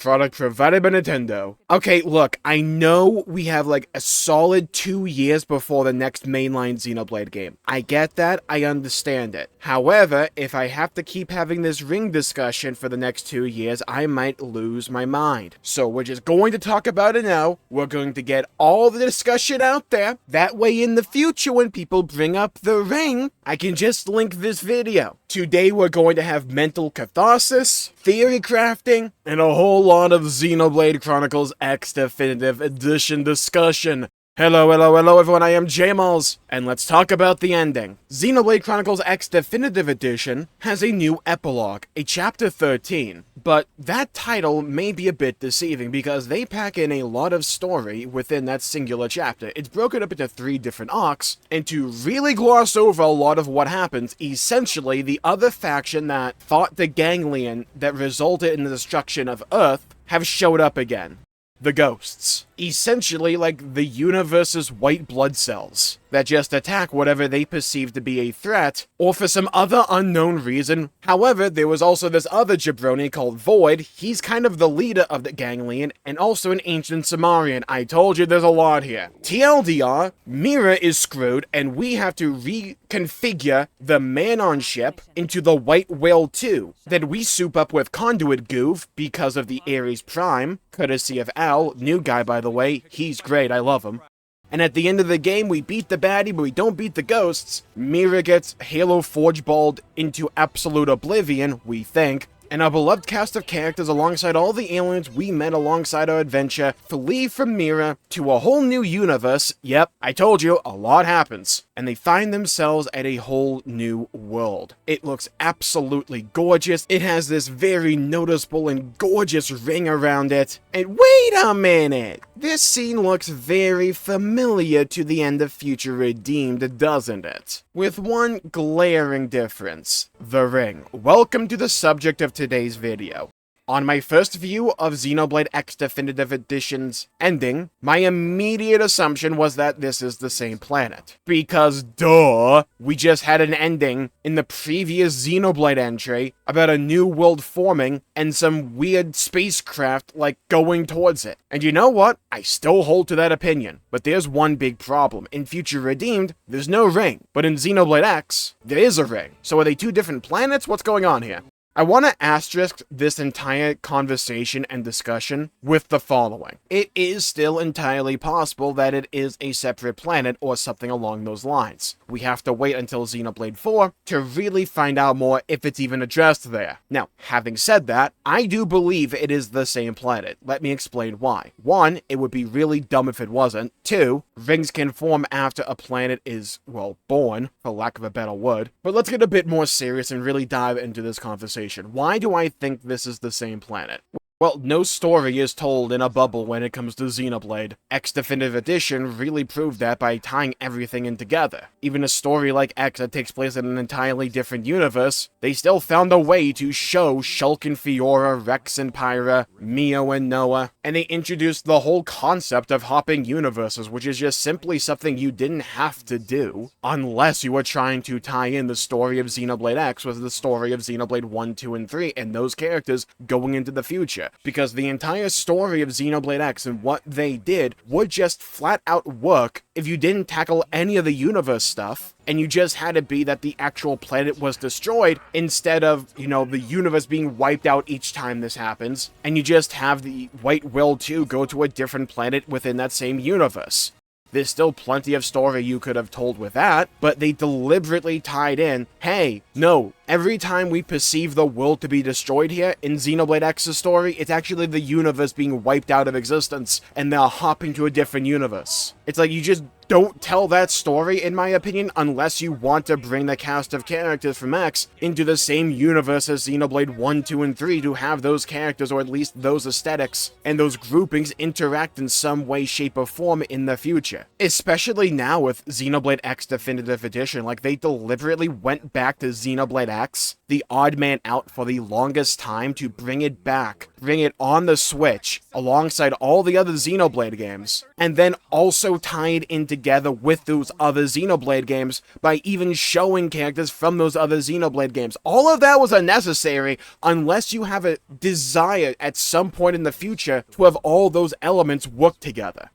Product provided by Nintendo. Okay, look, I know we have like a solid 2 years before the next mainline Xenoblade game. I get that, I understand it. However, if I have to keep having this ring discussion for the next 2 years, I might lose my mind. So we're just going to talk about it now. We're going to get all the discussion out there. That way in the future when people bring up the ring, I can just link this video. Today we're going to have mental catharsis, theory crafting, and a whole lot of Xenoblade Chronicles X Definitive Edition discussion. Hello everyone, I am Jmulls, and let's talk about the ending. Xenoblade Chronicles X Definitive Edition has a new epilogue, a chapter 13, but that title may be a bit deceiving because they pack in a lot of story within that singular chapter. It's broken up into 3 different arcs, and to really gloss over a lot of what happens, essentially the other faction that fought the ganglion that resulted in the destruction of Earth have showed up again. The ghosts. Essentially like the universe's white blood cells that just attack whatever they perceive to be a threat, or for some other unknown reason. However, there was also this other jabroni called Void. He's kind of the leader of the ganglion, and also an ancient Sumerian. I told you there's a lot here. TLDR, Mira is screwed, and we have to reconfigure the Manon ship into the White Whale 2. Then we soup up with Conduit Goof because of the Ares Prime, courtesy of Al, new guy by the way, he's great, I love him. And at the end of the game, we beat the baddie, but we don't beat the ghosts. Mira gets Halo Forgeballed into absolute oblivion, we think. And our beloved cast of characters alongside all the aliens we met alongside our adventure flee from Mira to a whole new universe. Yep, I told you, a lot happens. And they find themselves at a whole new world. It looks absolutely gorgeous. It has this very noticeable and gorgeous ring around it. And wait a minute! This scene looks very familiar to the end of Future Redeemed, doesn't it? With one glaring difference. The ring. Welcome to the subject of today's video. On my first view of Xenoblade X Definitive Edition's ending, my immediate assumption was that this is the same planet. Because, duh, we just had an ending in the previous Xenoblade entry about a new world forming and some weird spacecraft, like, going towards it. And you know what? I still hold to that opinion. But there's one big problem. In Future Redeemed, there's no ring. But in Xenoblade X, there is a ring. So are they 2 different planets? What's going on here? I want to asterisk this entire conversation and discussion with the following. It is still entirely possible that it is a separate planet or something along those lines. We have to wait until Xenoblade 4 to really find out more if it's even addressed there. Now, having said that, I do believe it is the same planet. Let me explain why. 1, it would be really dumb if it wasn't. 2, rings can form after a planet is, well, born, for lack of a better word. But let's get a bit more serious and really dive into this conversation. Why do I think this is the same planet? Well, no story is told in a bubble when it comes to Xenoblade. X Definitive Edition really proved that by tying everything in together. Even a story like X that takes place in an entirely different universe, they still found a way to show Shulk and Fiora, Rex and Pyra, Mio and Noah, and they introduced the whole concept of hopping universes, which is just simply something you didn't have to do, unless you were trying to tie in the story of Xenoblade X with the story of Xenoblade 1, 2, and 3, and those characters going into the future. Because the entire story of Xenoblade X and what they did would just flat out work if you didn't tackle any of the universe stuff, and you just had it be that the actual planet was destroyed instead of, you know, the universe being wiped out each time this happens, and you just have the White Whale 2 go to a different planet within that same universe. There's still plenty of story you could have told with that, but they deliberately tied in, hey, no, every time we perceive the world to be destroyed here in Xenoblade X's story, it's actually the universe being wiped out of existence, and they're hopping to a different universe. It's like you just don't tell that story, in my opinion, unless you want to bring the cast of characters from X into the same universe as Xenoblade 1, 2, and 3 to have those characters, or at least those aesthetics, and those groupings interact in some way, shape, or form in the future. Especially now with Xenoblade X Definitive Edition, like they deliberately went back to Xenoblade X, the odd man out for the longest time, to bring it back, bring it on the Switch, alongside all the other Xenoblade games, and then also tie it in together together with those other Xenoblade games by even showing characters from those other Xenoblade games. All of that was unnecessary unless you have a desire at some point in the future to have all those elements work together.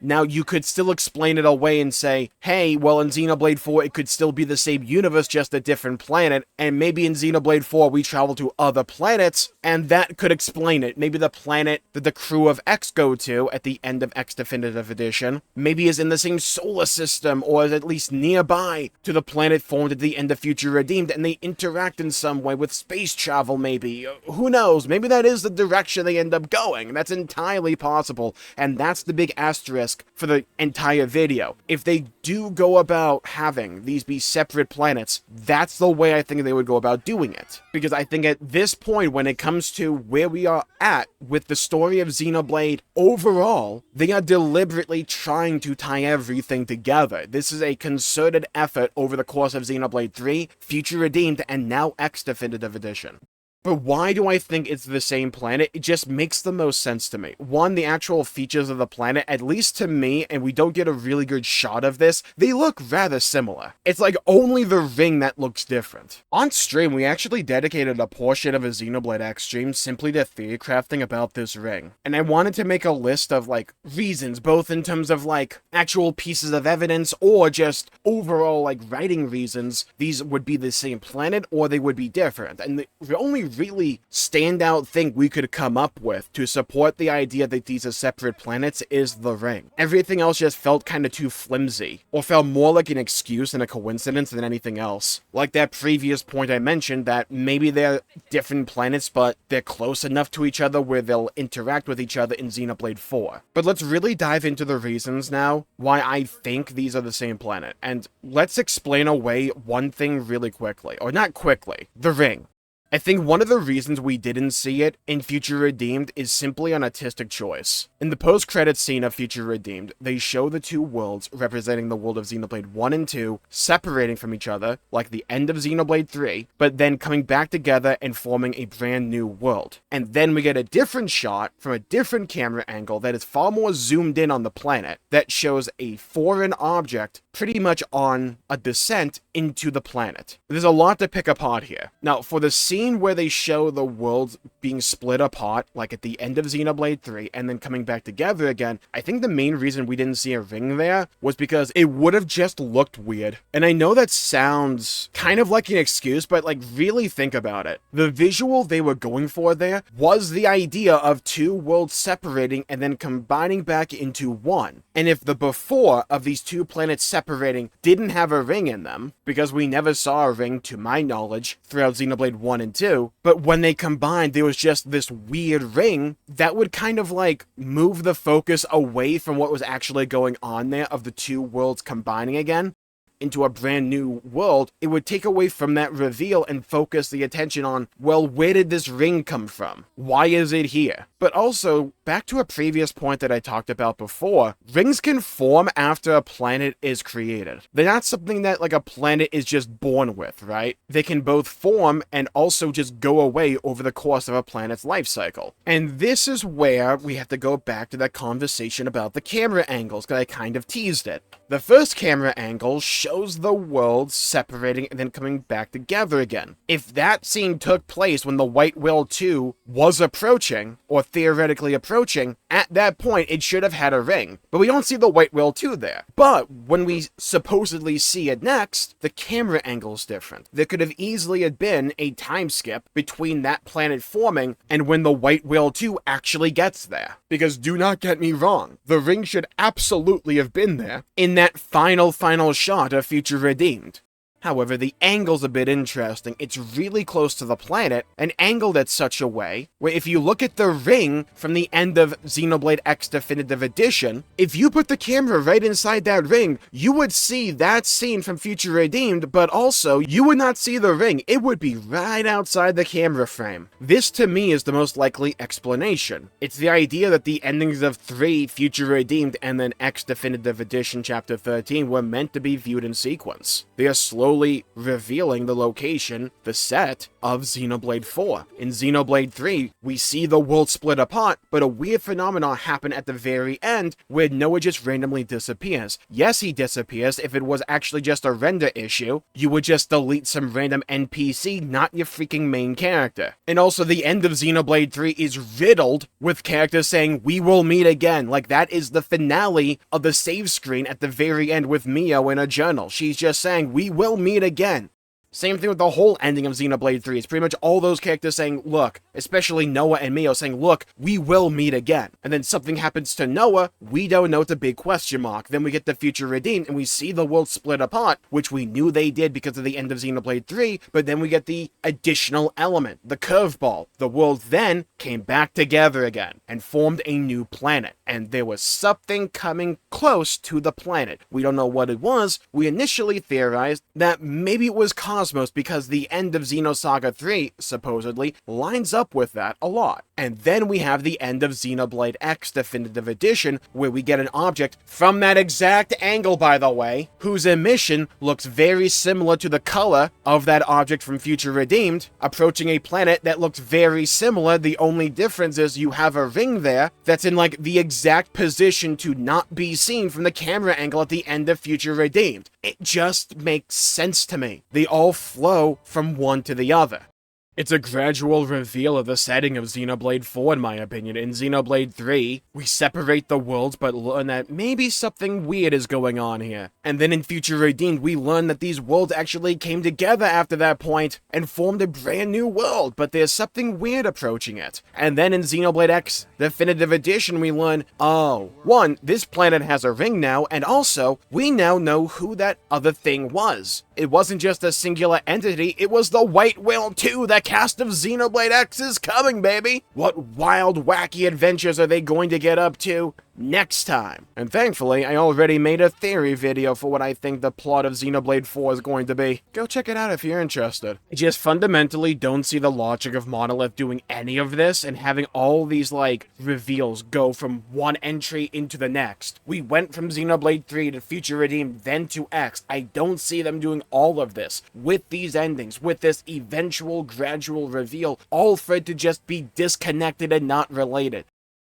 Now, you could still explain it away and say, hey, well, in Xenoblade 4, it could still be the same universe, just a different planet, and maybe in Xenoblade 4, we travel to other planets, and that could explain it. Maybe the planet that the crew of X go to at the end of X Definitive Edition, maybe is in the same solar system, or is at least nearby to the planet formed at the end of Future Redeemed, and they interact in some way with space travel, maybe. Who knows? Maybe that is the direction they end up going. That's entirely possible, and that's the big asterisk for the entire video. If they do go about having these be separate planets, that's the way I think they would go about doing it. Because I think at this point, when it comes to where we are at with the story of Xenoblade overall, they are deliberately trying to tie everything together. This is a concerted effort over the course of Xenoblade 3, Future Redeemed, and now X Definitive Edition. But why do I think it's the same planet? It just makes the most sense to me. One, the actual features of the planet, at least to me, and we don't get a really good shot of this, they look rather similar. It's like only the ring that looks different. On stream, we actually dedicated a portion of a Xenoblade X stream simply to theorycrafting about this ring. And I wanted to make a list of, like, reasons, both in terms of, like, actual pieces of evidence or just overall, like, writing reasons these would be the same planet or they would be different. And the only really standout thing we could come up with to support the idea that these are separate planets is the ring. Everything else just felt kind of too flimsy, or felt more like an excuse and a coincidence than anything else. Like that previous point I mentioned, that maybe they're different planets, but they're close enough to each other where they'll interact with each other in Xenoblade 4. But let's really dive into the reasons now why I think these are the same planet, and let's explain away one thing really quickly, or not quickly, the ring. I think one of the reasons we didn't see it in Future Redeemed is simply an artistic choice. In the post-credits scene of Future Redeemed, they show the two worlds representing the world of Xenoblade 1 and 2 separating from each other, like the end of Xenoblade 3, but then coming back together and forming a brand new world. And then we get a different shot from a different camera angle that is far more zoomed in on the planet that shows a foreign object pretty much on a descent into the planet. There's a lot to pick apart here. Now, for the scene where they show the worlds being split apart, like at the end of Xenoblade 3, and then coming back together again, I think the main reason we didn't see a ring there was because it would have just looked weird. And I know that sounds kind of like an excuse, but like really think about it. The visual they were going for there was the idea of two worlds separating and then combining back into one. And if the before of these two planets separating didn't have a ring in them, because we never saw a ring to my knowledge throughout Xenoblade 1 and 2, but when they combined, there was just this weird ring that would kind of like move the focus away from what was actually going on there of the two worlds combining again into a brand new world. It would take away from that reveal and focus the attention on, well, where did this ring come from? Why is it here? But also, back to a previous point that I talked about before, rings can form after a planet is created. They're not something that like a planet is just born with, right? They can both form and also just go away over the course of a planet's life cycle. And this is where we have to go back to that conversation about the camera angles, because I kind of teased it. The first camera angle shows the worlds separating and then coming back together again. If that scene took place when the White Whale 2 was approaching, or theoretically approaching, at that point it should have had a ring. But we don't see the White Whale 2 there. But when we supposedly see it next, the camera angle is different. There could have easily have been a time skip between that planet forming and when the White Whale 2 actually gets there. Because do not get me wrong, the ring should absolutely have been there in that final shot of Future Redeemed. However, the angle's a bit interesting. It's really close to the planet and angled at such a way where if you look at the ring from the end of Xenoblade X Definitive Edition, if you put the camera right inside that ring, you would see that scene from Future Redeemed, but also you would not see the ring. It would be right outside the camera frame. This to me is the most likely explanation. It's the idea that the endings of 3, Future Redeemed, and then X Definitive Edition Chapter 13 were meant to be viewed in sequence. They are slowly slowly revealing the location, the set of Xenoblade 4. In Xenoblade 3, we see the world split apart, but a weird phenomenon happened at the very end where Noah just randomly disappears. Yes, he disappears. If it was actually just a render issue, you would just delete some random NPC, not your freaking main character. And also, the end of Xenoblade 3 is riddled with characters saying, "We will meet again." Like, that is the finale of the save screen at the very end with Mio in a journal. She's just saying, "We will meet again." Same thing with the whole ending of Xenoblade 3. It's pretty much all those characters saying, look, especially Noah and Mio saying, look, we will meet again. And then something happens to Noah, we don't know, it's a big question mark. Then we get the future redeemed and we see the world split apart, which we knew they did because of the end of Xenoblade 3, but then we get the additional element, the curveball. The world then came back together again and formed a new planet. And there was something coming close to the planet. We don't know what it was. We initially theorized that maybe it was Kos-Mos because the end of Xenosaga 3, supposedly, lines up with that a lot. And then we have the end of Xenoblade X Definitive Edition, where we get an object from that exact angle, by the way, whose emission looks very similar to the color of that object from Future Redeemed, approaching a planet that looks very similar. The only difference is you have a ring there that's in like the exact position to not be seen from the camera angle at the end of Future Redeemed. It just makes sense to me. They all flow from one to the other. It's a gradual reveal of the setting of Xenoblade 4, in my opinion. In Xenoblade 3, we separate the worlds, but learn that maybe something weird is going on here. And then in Future Redeemed, we learn that these worlds actually came together after that point and formed a brand new world, but there's something weird approaching it. And then in Xenoblade X Definitive Edition, we learn, oh, one, this planet has a ring now, and also, we now know who that other thing was. It wasn't just a singular entity, it was the White Whale 2. The cast of Xenoblade X is coming, baby! What wild, wacky adventures are they going to get up to next time? And thankfully, I already made a theory video for what I think the plot of Xenoblade 4 is going to be. Go check it out if you're interested. I just fundamentally don't see the logic of Monolith doing any of this and having all these, like, reveals go from one entry into the next. We went from Xenoblade 3 to Future Redeemed, then to X. I don't see them doing all of this with these endings, with this eventual gradual reveal, all for it to just be disconnected and not related.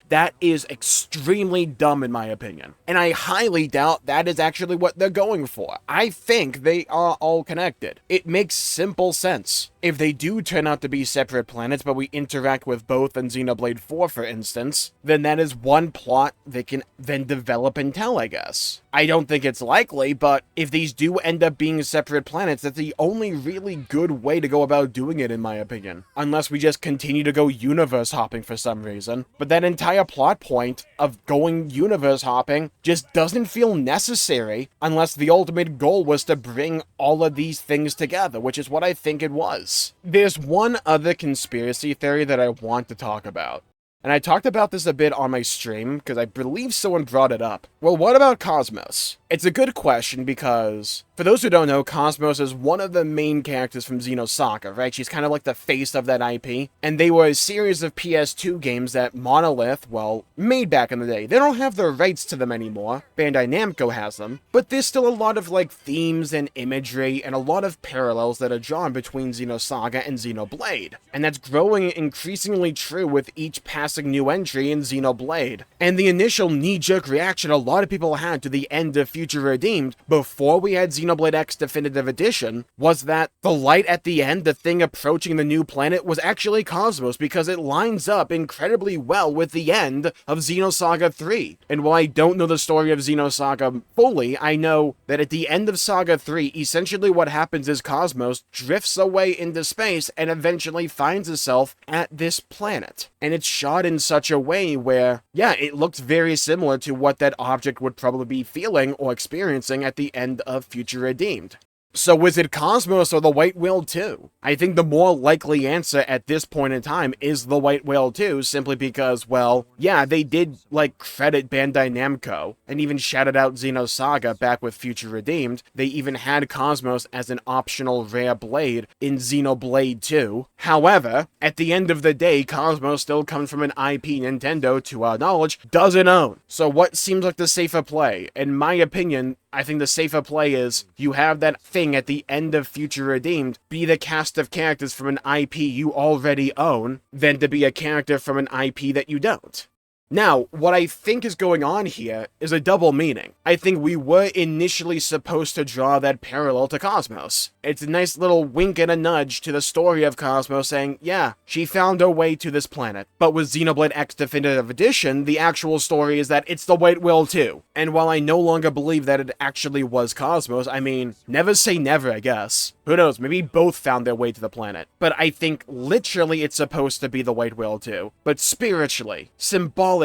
That is extremely dumb in my opinion. And I highly doubt that is actually what they're going for. I think they are all connected. It makes simple sense. If they do turn out to be separate planets, but we interact with both in Xenoblade 4, for instance, then that is one plot they can then develop and tell, I guess. I don't think it's likely, but if these do end up being separate planets, that's the only really good way to go about doing it, in my opinion. Unless we just continue to go universe hopping for some reason. But that entire plot point of going universe hopping just doesn't feel necessary unless the ultimate goal was to bring all of these things together, which is what I think it was. There's one other conspiracy theory that I want to talk about. And I talked about this a bit on my stream, because I believe someone brought it up. Well, what about Kos-Mos? It's a good question because, for those who don't know, Kos-Mos is one of the main characters from Xenosaga, right? She's kind of like the face of that IP. And they were a series of PS2 games that Monolith, well, made back in the day. They don't have the rights to them anymore. Bandai Namco has them. But there's still a lot of, like, themes and imagery and a lot of parallels that are drawn between Xenosaga and Xenoblade. And that's growing increasingly true with each passing new entry in Xenoblade. And the initial knee-jerk reaction a lot of people had to the end of Future Redeemed before we had Xenoblade X Definitive Edition was that the light at the end, the thing approaching the new planet, was actually Kos-Mos because it lines up incredibly well with the end of Xenosaga 3. And while I don't know the story of Xenosaga fully, I know that at the end of Saga 3, essentially what happens is Kos-Mos drifts away into space and eventually finds itself at this planet. And it's shot in such a way where, yeah, it looks very similar to what that object would probably be feeling or experiencing at the end of Future Redeemed. So was it Kos-Mos or the White Whale 2? I think the more likely answer at this point in time is the White Whale 2, simply because, well, yeah, they did, like, credit Bandai Namco, and even shouted out Xenosaga back with Future Redeemed. They even had Kos-Mos as an optional rare blade in Xenoblade 2. However, at the end of the day, Kos-Mos still comes from an IP Nintendo, to our knowledge, doesn't own. So what seems like the safer play? In my opinion, I think the safer play is you have that thing at the end of Future Redeemed be the cast of characters from an IP you already own, than to be a character from an IP that you don't. Now, what I think is going on here is a double meaning. I think we were initially supposed to draw that parallel to Kos-Mos. It's a nice little wink and a nudge to the story of Kos-Mos saying, yeah, she found her way to this planet. But with Xenoblade X Definitive Edition, the actual story is that it's the White Will too. And while I no longer believe that it actually was Kos-Mos, I mean, never say never, I guess. Who knows, maybe both found their way to the planet. But I think literally it's supposed to be the White Will too. But spiritually, symbolically,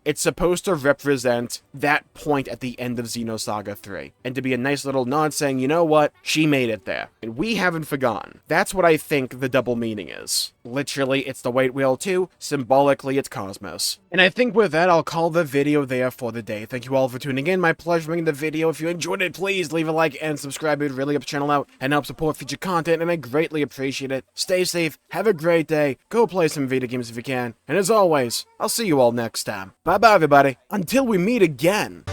it's supposed to represent that point at the end of Xenosaga 3, and to be a nice little nod saying, you know what, she made it there, and we haven't forgotten. That's what I think the double meaning is. Literally, it's the White Whale too, symbolically, it's Kos-Mos. And I think with that, I'll call the video there for the day. Thank you all for tuning in, my pleasure making the video. If you enjoyed it, please leave a like and subscribe. It would really help the channel out and help support future content, and I greatly appreciate it. Stay safe, have a great day, go play some video games if you can, and as always, I'll see you all next time. Bye-bye, everybody. Until we meet again.